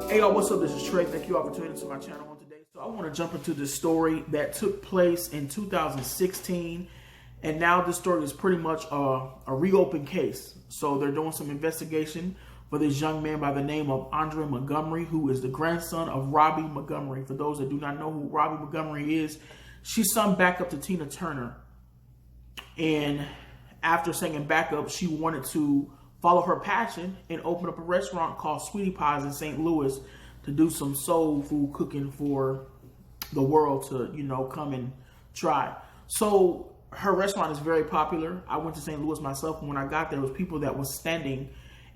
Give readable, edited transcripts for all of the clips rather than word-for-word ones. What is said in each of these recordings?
Hey y'all, what's up? This is Trey. Thank you all for tuning into my channel on today. So I want to jump into this story that took place in 2016, and now this story is pretty much a reopened case. So they're doing some investigation for this young man by the name of Andre Montgomery, who is the grandson of Robbie Montgomery. For those that do not know who Robbie Montgomery is, she's sung backup to Tina Turner. And after singing backup, she wanted to follow her passion and open up a restaurant called Sweetie Pies in St. Louis to do some soul food cooking for the world to, come and try. So her restaurant is very popular. I went to St. Louis myself, and when I got there, there was people that was standing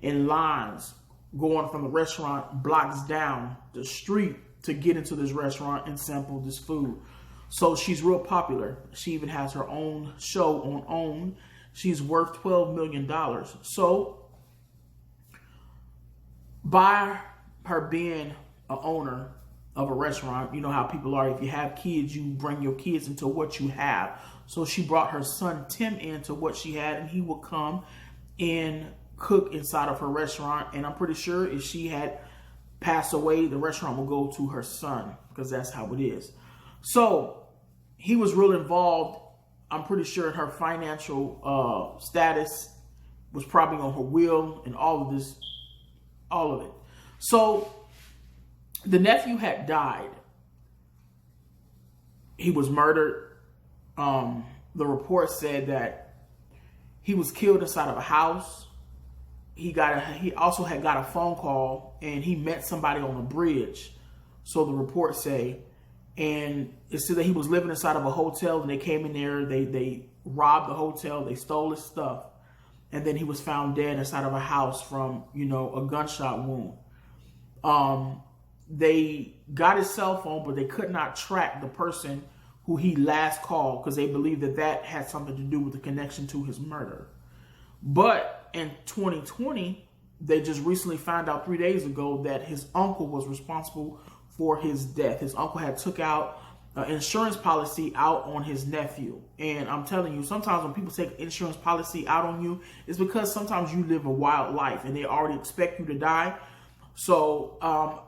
in lines going from the restaurant blocks down the street to get into this restaurant and sample this food. So she's real popular. She even has her own show on OWN. She's worth $12 million. So by her being an owner of a restaurant, you know how people are. If you have kids, you bring your kids into what you have. So she brought her son Tim into what she had, and he would come and cook inside of her restaurant. And I'm pretty sure if she had passed away, the restaurant would go to her son, because that's how it is. So he was real involved. I'm pretty sure her financial status was probably on her will and all of this, all of it. So the nephew had died. He was murdered. The report said that he was killed inside of a house. He also had got a phone call, and he met somebody on a bridge. So the report say. And it said that he was living inside of a hotel, and they came in there, they robbed the hotel, they stole his stuff, and then he was found dead inside of a house from, a gunshot wound. They got his cell phone, but they could not track the person who he last called, because they believed that that had something to do with the connection to his murder. But in 2020, they just recently found out 3 days ago that his uncle was responsible for his death. His uncle had took out an insurance policy out on his nephew. And I'm telling you, sometimes when people take insurance policy out on you, it's because sometimes you live a wild life and they already expect you to die. So I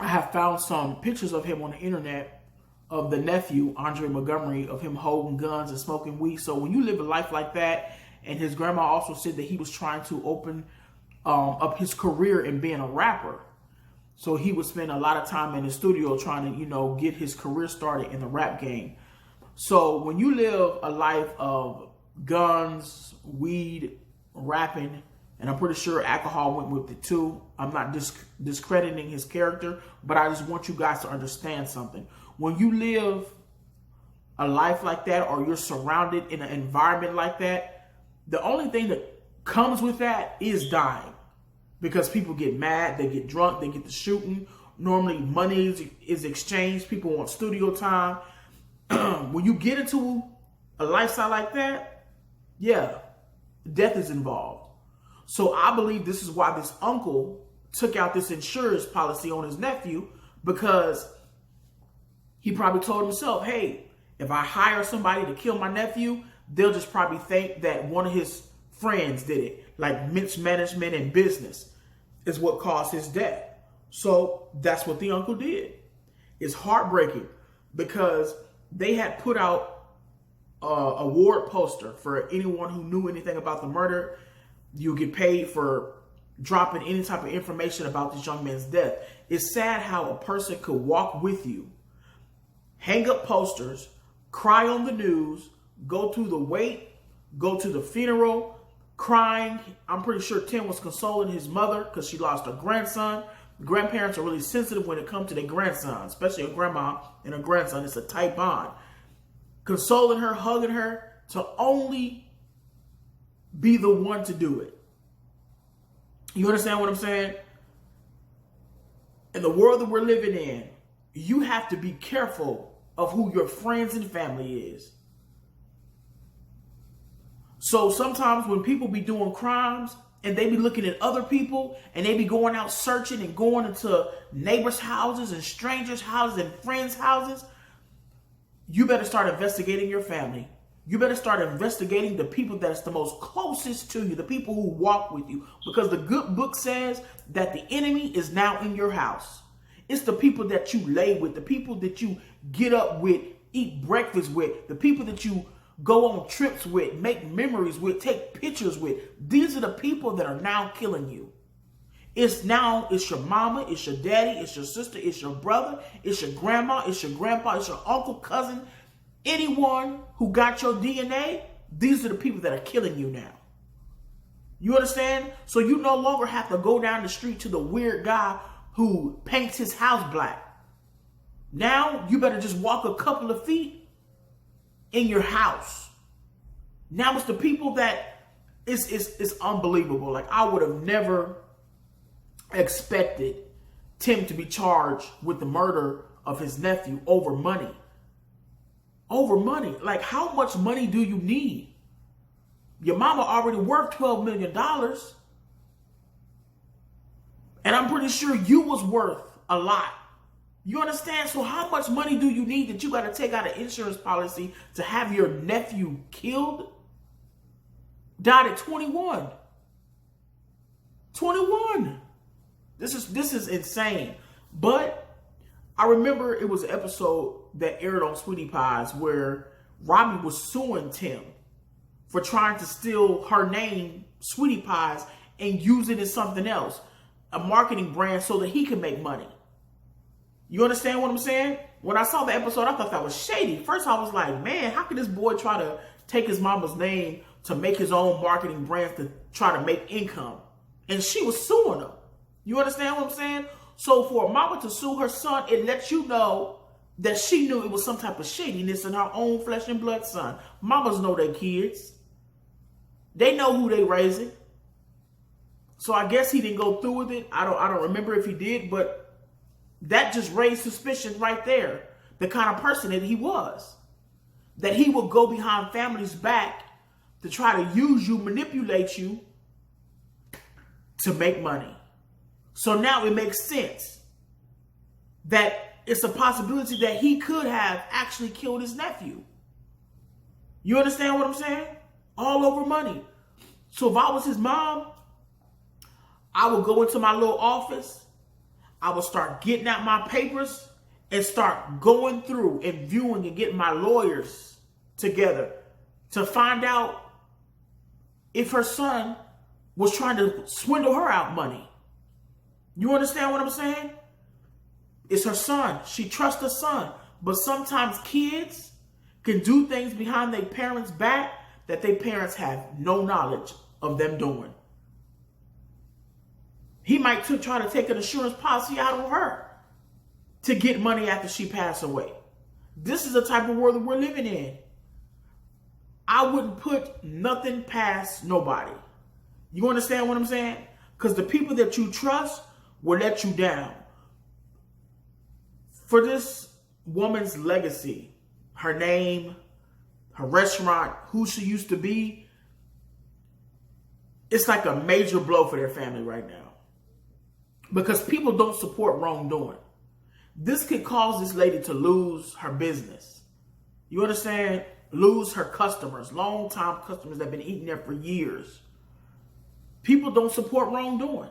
have found some pictures of him on the internet of the nephew, Andre Montgomery, of him holding guns and smoking weed. So when you live a life like that, and his grandma also said that he was trying to open up his career in being a rapper. So he would spend a lot of time in the studio trying to, get his career started in the rap game. So when you live a life of guns, weed, rapping, and I'm pretty sure alcohol went with it too. I'm not discrediting his character, but I just want you guys to understand something. When you live a life like that, or you're surrounded in an environment like that, the only thing that comes with that is dying. Because people get mad, they get drunk, they get to shooting. Normally money is exchanged. People want studio time. When you get into a lifestyle like that, yeah, death is involved. So I believe this is why this uncle took out this insurance policy on his nephew, because he probably told himself, hey, if I hire somebody to kill my nephew, they'll just probably think that one of his friends did it. Like mismanagement in business is what caused his death. So that's what the uncle did. It's heartbreaking, because they had put out a award poster for anyone who knew anything about the murder. You get paid for dropping any type of information about this young man's death. It's sad how a person could walk with you, hang up posters, cry on the news, go to the wake, go to the funeral, crying. I'm pretty sure Tim was consoling his mother because she lost her grandson. Grandparents are really sensitive when it comes to their grandson, especially a grandma and a grandson. It's a tight bond. Consoling her, hugging her, to only be the one to do it. You understand what I'm saying? In the world that we're living in, you have to be careful of who your friends and family is. So sometimes when people be doing crimes and they be looking at other people and they be going out searching and going into neighbors' houses and strangers' houses and friends' houses, you better start investigating your family. You better start investigating the people that's the most closest to you, the people who walk with you. Because the good book says that the enemy is now in your house. It's the people that you lay with, the people that you get up with, eat breakfast with, the people that you go on trips with, make memories with, take pictures with. These are the people that are now killing you. It's your mama, it's your daddy, it's your sister, it's your brother, it's your grandma, it's your grandpa, it's your uncle, cousin. Anyone who got your DNA, these are the people that are killing you now. You understand? So you no longer have to go down the street to the weird guy who paints his house black. Now you better just walk a couple of feet in your house. Now it's the people that it's unbelievable. Like, I would have never expected Tim to be charged with the murder of his nephew over money. Over money. Like, how much money do you need? Your mama already worth $12 million. And I'm pretty sure you was worth a lot. You understand? So how much money do you need that you got to take out an insurance policy to have your nephew killed? Died at 21. 21. This is insane. But I remember it was an episode that aired on Sweetie Pies where Robbie was suing Tim for trying to steal her name, Sweetie Pies, and use it as something else, a marketing brand, so that he could make money. You understand what I'm saying? When I saw the episode, I thought that was shady. First, I was like, man, how could this boy try to take his mama's name to make his own marketing brand to try to make income? And she was suing him. You understand what I'm saying? So for a mama to sue her son, it lets you know that she knew it was some type of shadiness in her own flesh and blood son. Mamas know their kids. They know who they raising. So I guess he didn't go through with it. I don't remember if he did, but that just raised suspicion right there. The kind of person that he was. That he would go behind families' back to try to use you, manipulate you to make money. So now it makes sense that it's a possibility that he could have actually killed his nephew. You understand what I'm saying? All over money. So if I was his mom, I would go into my little office. I would start getting out my papers and start going through and viewing and getting my lawyers together to find out if her son was trying to swindle her out money. You understand what I'm saying? It's her son. She trusts her son. But sometimes kids can do things behind their parents' back that their parents have no knowledge of them doing. He might try to take an insurance policy out on her to get money after she passed away. This is the type of world that we're living in. I wouldn't put nothing past nobody. You understand what I'm saying? Because the people that you trust will let you down. For this woman's legacy, her name, her restaurant, who she used to be, it's like a major blow for their family right now. Because people don't support wrongdoing. This could cause this lady to lose her business. You understand? Lose her customers, long-time customers that have been eating there for years. People don't support wrongdoing.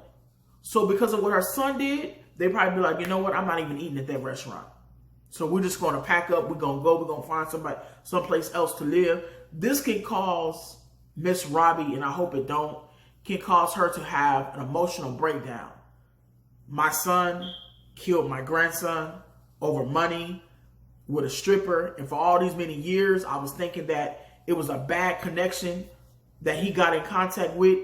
So because of what her son did, they probably be like, you know what? I'm not even eating at that restaurant. So we're just going to pack up. We're going to go. We're going to find someplace else to live. This can cause Miss Robbie, and I hope it don't, can cause her to have an emotional breakdown. My son killed my grandson over money with a stripper. And for all these many years, I was thinking that it was a bad connection that he got in contact with.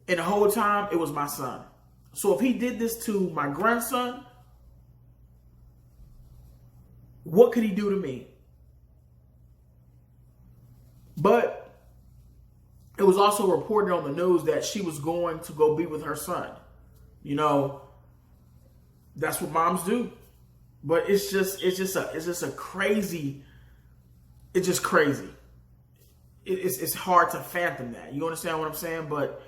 And the whole time, it was my son. So if he did this to my grandson, what could he do to me? But it was also reported on the news that she was going to go be with her son. You know, that's what moms do. But it's just crazy. It's just crazy. It's hard to fathom that. You understand what I'm saying? But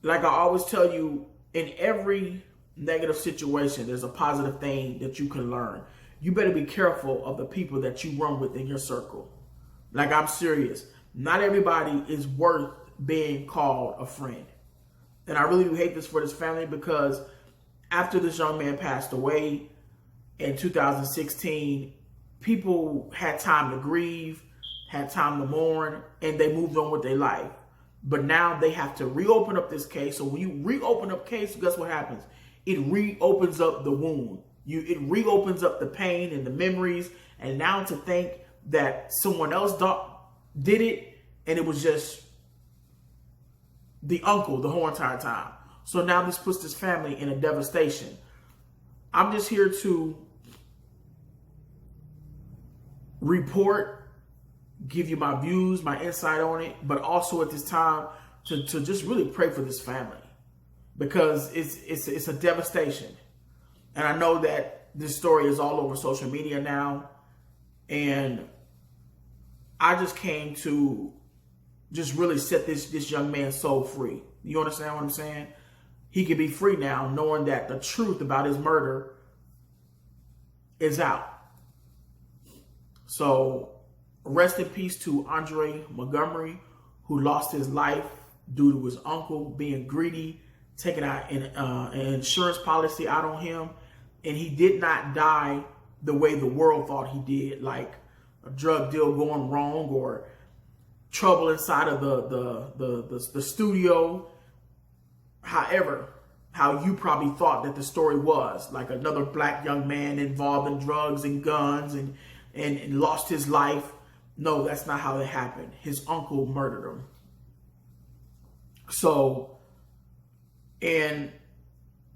like I always tell you, in every negative situation, there's a positive thing that you can learn. you better be careful of the people that you run with in your circle. Like, I'm serious. Not everybody is worth being called a friend. And I really do hate this for this family, because after this young man passed away in 2016, people had time to grieve, had time to mourn, and they moved on with their life. But now they have to reopen up this case. So when you reopen up case, guess what happens? It reopens up the wound. It reopens up the pain and the memories. And now to think that someone else did it, and it was just the uncle the whole entire time. So now this puts this family in a devastation. I'm just here to report, give you my views, my insight on it, but also at this time to just really pray for this family, because it's a devastation. And I know that this story is all over social media now, and I just came to just really set this young man's soul free. You understand what I'm saying? He can be free now, knowing that the truth about his murder is out. So rest in peace to Andre Montgomery, who lost his life due to his uncle being greedy, taking out an insurance policy out on him. And he did not die the way the world thought he did, like a drug deal going wrong or trouble inside of the studio. However, how you probably thought that the story was, like another black young man involved in drugs and guns and lost his life. No, that's not how it happened. His uncle murdered him. So, and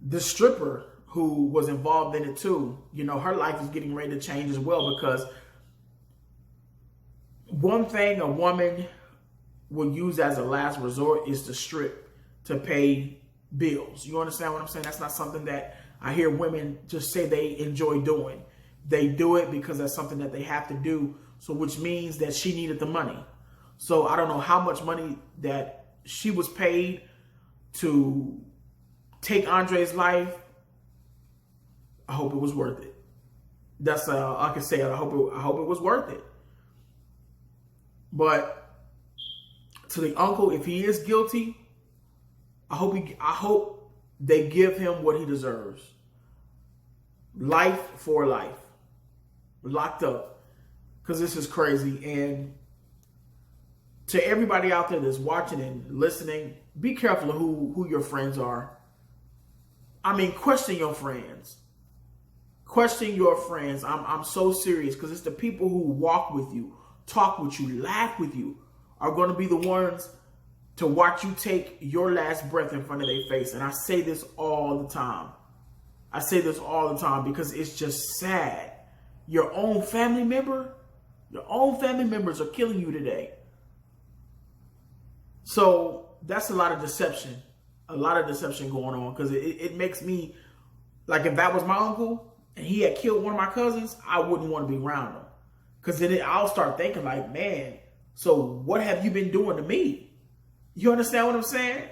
the stripper who was involved in it too, you know, her life is getting ready to change as well, because one thing a woman will use as a last resort is to strip to pay bills. You understand what I'm saying? That's not something that I hear women just say they enjoy doing. They do it because that's something that they have to do. So which means that she needed the money. So I don't know how much money that she was paid to take Andre's life. I hope it was worth it. That's all I can say. I hope it was worth it. But to the uncle, if he is guilty, I hope they give him what he deserves. Life for life. Locked up. Because this is crazy. And to everybody out there that's watching and listening, be careful of who your friends are. I mean, question your friends. Question your friends. I'm so serious, because it's the people who walk with you, talk with you, laugh with you, are going to be the ones to watch you take your last breath in front of their face. And I say this all the time. I say this all the time because it's just sad. Your own family members are killing you today. So that's a lot of deception. A lot of deception going on, because it makes me, like, if that was my uncle and he had killed one of my cousins, I wouldn't want to be around him. Because then I'll start thinking like, man, so what have you been doing to me? You understand what I'm saying?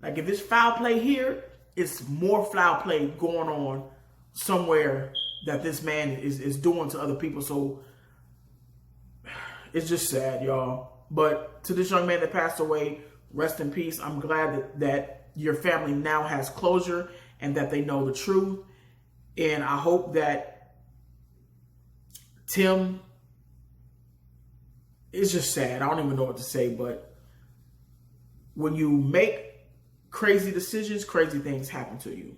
Like, if it's foul play here, it's more foul play going on somewhere that this man is doing to other people. So it's just sad, y'all. But to this young man that passed away, rest in peace. I'm glad that your family now has closure and that they know the truth. And I hope that Tim, it's just sad. I don't even know what to say, but when you make crazy decisions, crazy things happen to you.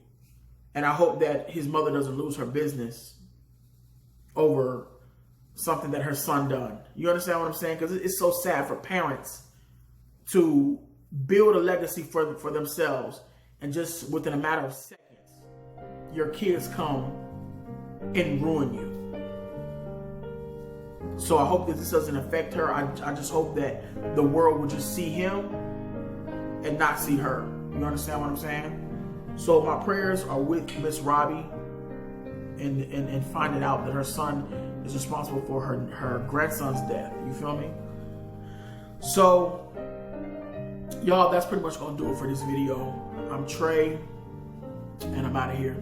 And I hope that his mother doesn't lose her business over something that her son done. You understand what I'm saying? Because it's so sad for parents to build a legacy for themselves, and just within a matter of seconds, your kids come and ruin you. So I hope that this doesn't affect her. I just hope that the world will just see him and not see her. You understand what I'm saying? So my prayers are with Miss Robbie and finding out that her son is responsible for her grandson's death. You feel me? So, y'all, that's pretty much going to do it for this video. I'm Trey, and I'm out of here.